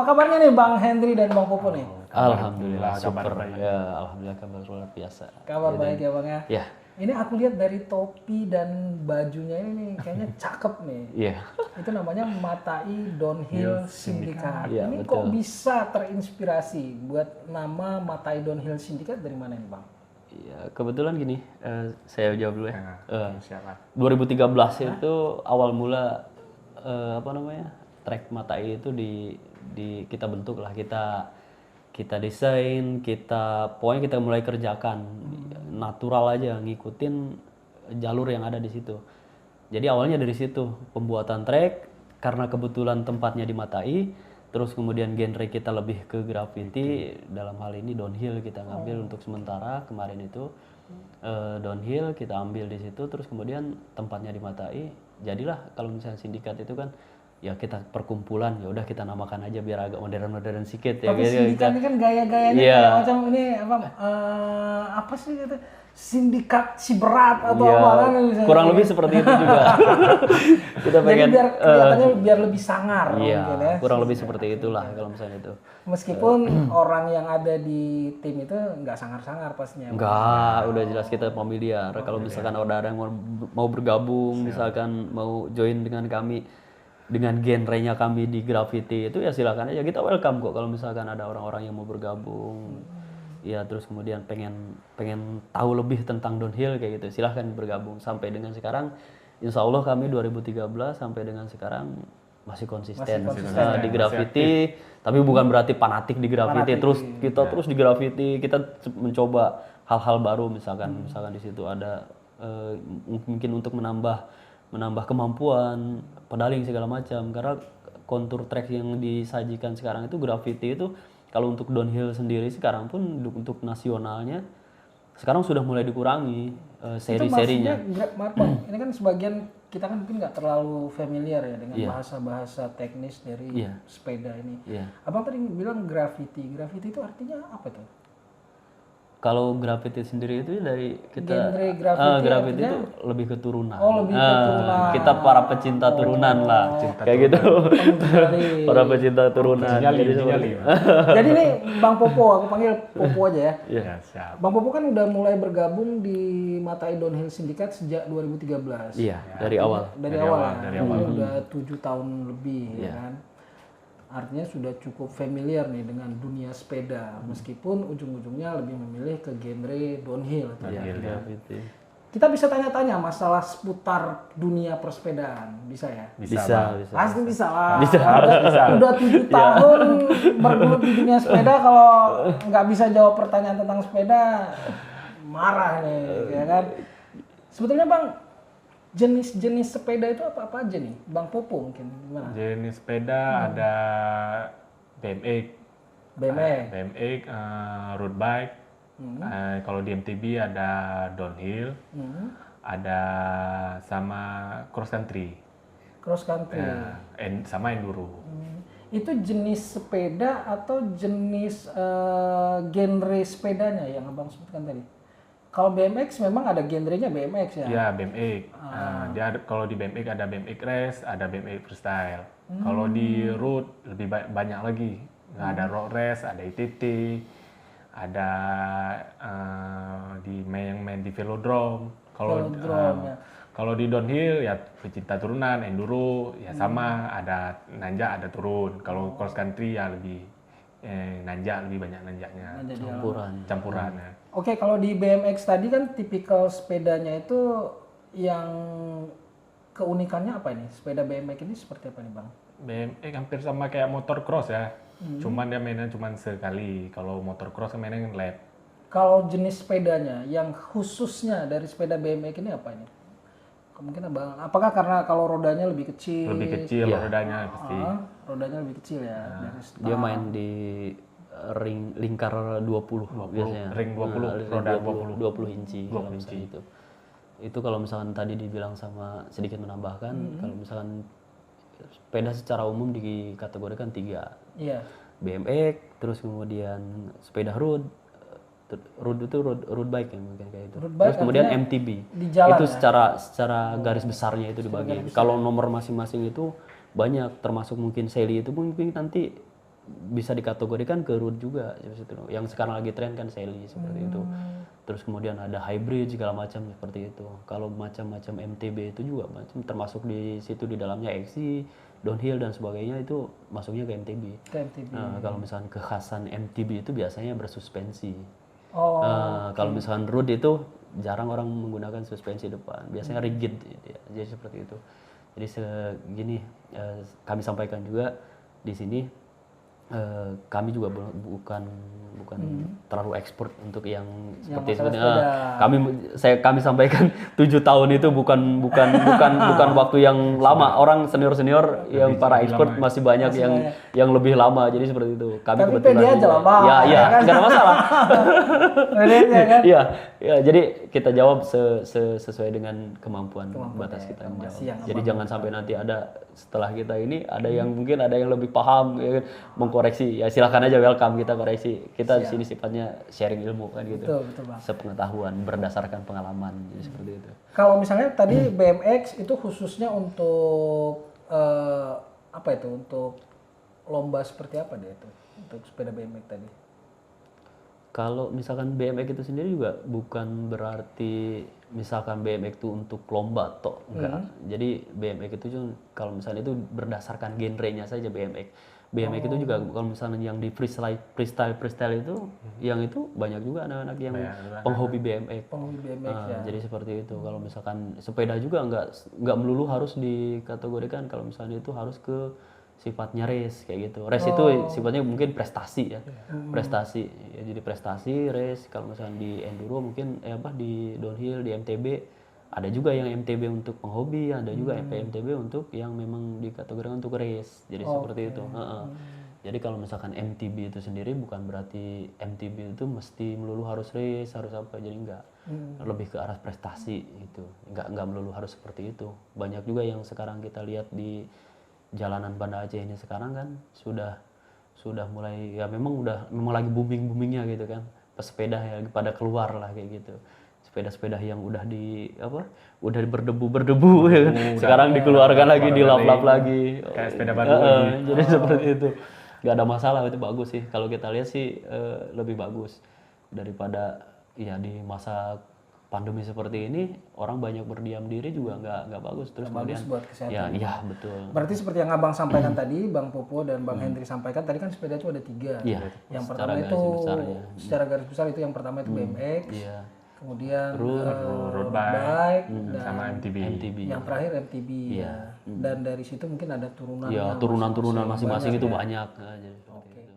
Apa kabarnya nih Bang Henry dan Bang Popo nih? Alhamdulillah kabar super. baik. Ya, alhamdulillah kabar luar biasa. Kabar baik ya Bang ya. Ya. Ini aku lihat dari topi dan bajunya ini nih kayaknya cakep nih. Iya. Itu namanya Matai Downhill Syndicate. Iya, Ini betul. kok bisa terinspirasi buat nama Matai Downhill Syndicate dari mana nih Bang? Iya, kebetulan gini, saya jawab dulu ya. Siapa? 2013 itu awal mula trek Matai itu kita bentuk lah, kita desain, pokoknya kita mulai kerjakan natural aja, ngikutin jalur yang ada di situ. Jadi awalnya dari situ pembuatan trek, karena kebetulan tempatnya di Matai, terus kemudian genre kita lebih ke graffiti, dalam hal ini downhill kita ngambil untuk sementara kemarin itu downhill kita ambil di situ, terus kemudian tempatnya di Matai, jadilah kalau misalnya sindikat itu kan ya kita perkumpulan, ya udah kita namakan aja biar agak modern sedikit ya. Tapi sindikat ini kan gaya-gayanya kayak macam ini apa sih gitu? Sindikat si berat atau Iya, apa kan misalnya. kurang lebih seperti itu juga. Kita Jadi pengen biar kelihatannya biar lebih sangar iya, mungkin ya. kurang lebih seperti itulah kalau misalnya itu. Meskipun orang yang ada di tim itu nggak sangar-sangar pastinya. Enggak, udah jelas kita familiar. Kalau misalkan ada yang mau bergabung, misalkan mau join dengan kami, dengan genrenya kami di graffiti itu ya silakan aja, kita welcome kok kalau misalkan ada orang-orang yang mau bergabung. Ya terus kemudian pengen tahu lebih tentang downhill kayak gitu, silahkan bergabung. Sampai dengan sekarang insya Allah kami 2013 sampai dengan sekarang masih konsisten, di graffiti, tapi bukan berarti fanatik di graffiti. Terus kita terus di graffiti, kita mencoba hal-hal baru, misalkan di situ ada mungkin untuk menambah kemampuan pedaling segala macam, karena kontur track yang disajikan sekarang itu graffiti itu kalau untuk downhill sendiri sekarang pun untuk nasionalnya sekarang sudah mulai dikurangi seri-serinya. Maaf Bang, ini kan sebagian kita kan mungkin nggak terlalu familiar ya dengan bahasa-bahasa teknis dari sepeda ini. Abang tadi bilang graffiti itu artinya apa tuh? Kalau graffiti sendiri itu dari kita Genre graffiti itu lebih ke turunan. Oh, lebih ke turunan. Kita para pecinta turunan lah. Kayak gitu. Para pecinta turunan. Jadi nih Bang Popo, aku panggil Popo aja ya. Ya, siap. Bang Popo kan udah mulai bergabung di Matai Downhill Syndicate sejak 2013. Iya, dari awal. Dari awal. Udah 7 tahun lebih ya kan. Artinya sudah cukup familiar nih dengan dunia sepeda, meskipun ujung-ujungnya lebih memilih ke genre downhill. Kita bisa tanya-tanya masalah seputar dunia persepedaan, bisa ya? Bisa. Pasti bisa lah. Udah 7 tahun bergelut di dunia sepeda, kalau nggak bisa jawab pertanyaan tentang sepeda, marah nih, ya kan? Sebetulnya Bang, jenis-jenis sepeda itu apa aja nih? Bang Popo mungkin gimana? Jenis sepeda ada BMX, road bike. Kalau di MTB ada downhill, ada sama cross country. Cross country. Sama enduro. Itu jenis sepeda atau jenis genre sepedanya yang Abang sebutkan tadi? Kalau BMX memang ada genrenya BMX ya? Ya, BMX. Kalau di BMX ada BMX race, ada BMX freestyle. Kalau di road lebih banyak lagi. Ada road race, ada ITT, ada yang main di velodrome. Kalau di downhill ya pecinta turunan, enduro ya sama, ada nanjak, ada turun. Kalau cross country ya lebih nanjak, lebih banyak nanjaknya. Campuran ya. Oke, kalau di BMX tadi kan tipikal sepedanya itu yang keunikannya apa ini? Sepeda BMX ini seperti apa nih Bang? BMX hampir sama kayak motor cross ya. Cuman dia mainnya cuma sekali. Kalau motor cross kan mainnya lap. Kalau jenis sepedanya yang khususnya dari sepeda BMX ini apa ini? Mungkin Abang, apakah karena kalau rodanya lebih kecil? Lebih kecil rodanya pasti. Rodanya lebih kecil ya. Dia main di ring lingkar 20 biasanya. Ring 20, roda 20 inci. Itu kalau misalkan tadi dibilang sama sedikit menambahkan, kalau misalkan sepeda secara umum dikategorikan 3. Iya. BMX, terus kemudian sepeda road itu road bike ya mungkin kayak itu. Terus kemudian MTB. Itu secara garis besarnya itu dibagi. Kalau nomor masing-masing itu banyak, termasuk mungkin Sally itu mungkin nanti bisa dikategorikan ke road juga seperti itu. Yang sekarang lagi tren kan Sally seperti itu. Terus kemudian ada hybrid segala macam seperti itu. Kalau macam-macam MTB itu juga macam termasuk di situ di dalamnya XC, downhill dan sebagainya itu masuknya ke MTB. Kalau misalkan kekhasan MTB itu biasanya bersuspensi. Kalau misalkan road itu jarang orang menggunakan suspensi depan, biasanya rigid gitu ya. Jadi seperti itu. Jadi segini kami sampaikan juga di sini kami juga bukan terlalu expert untuk yang seperti itu. Kami sampaikan 7 tahun itu bukan waktu yang lama. Orang senior yang para expert masih banyak yang lebih lama. Jadi seperti itu. Kami kebetulan aja lah, Bang. Ya, nggak ada masalah. Iya, jadi kita jawab sesuai dengan kemampuan batas kita menjawab. Jadi jangan sampai nanti ada setelah kita ini ada yang mungkin ada yang lebih paham ya, mengkoreksi. Ya silakan aja, welcome, kita koreksi. Kita di sini sifatnya sharing ilmu kan gitu. Betul, Bang. Sepengetahuan berdasarkan pengalaman jadi seperti itu. Kalau misalnya tadi BMX itu khususnya untuk apa itu? Untuk lomba seperti apa deh itu? Untuk sepeda BMX tadi? Kalau misalkan BMX itu sendiri juga bukan berarti misalkan BMX itu untuk lomba toh, enggak. Jadi BMX itu juga kalau misalnya itu berdasarkan genrenya saja BMX. BMX itu juga kalau misalnya yang di freestyle itu, yang itu banyak juga anak-anak yang penghobi BMX. Jadi seperti itu. Kalau misalkan sepeda juga enggak melulu harus dikategorikan kalau misalnya itu harus ke sifatnya race kayak gitu. Race itu sifatnya mungkin prestasi ya. Prestasi. Ya, jadi prestasi race. Kalau misalnya di enduro mungkin di downhill, di MTB ada juga yang MTB untuk penghobi, ada juga MTB untuk yang memang dikategorikan untuk race. Jadi seperti itu. Jadi kalau misalkan MTB itu sendiri bukan berarti MTB itu mesti melulu harus race, harus apa. Jadi enggak. Lebih ke arah prestasi gitu. Enggak melulu harus seperti itu. Banyak juga yang sekarang kita lihat di jalanan Banda Aceh ini sekarang kan sudah mulai ya memang lagi boomingnya gitu kan. Pesepeda ya pada keluar lah kayak gitu. Sepeda-sepeda yang udah berdebu ya kan. Sekarang dikeluarkan lagi, dilap-lap lagi. Kayak sepeda baru lagi. Jadi seperti itu. Gak ada masalah, itu bagus sih. Kalau kita lihat sih lebih bagus daripada ya di masa pandemi seperti ini orang banyak berdiam diri juga nggak bagus. Terus kemudian bagus buat kesehatan. Ya betul. Berarti seperti yang Abang sampaikan tadi, Bang Popo dan Bang Hendri sampaikan tadi kan sepeda itu ada 3. Yang pertama itu secara garis besar itu yang pertama itu BMX. Kemudian road bike dan sama MTB. Yang terakhir MTB ya. Dan dari situ mungkin ada turunannya. Ya, turunan masing-masing itu banyak. Jadi seperti itu.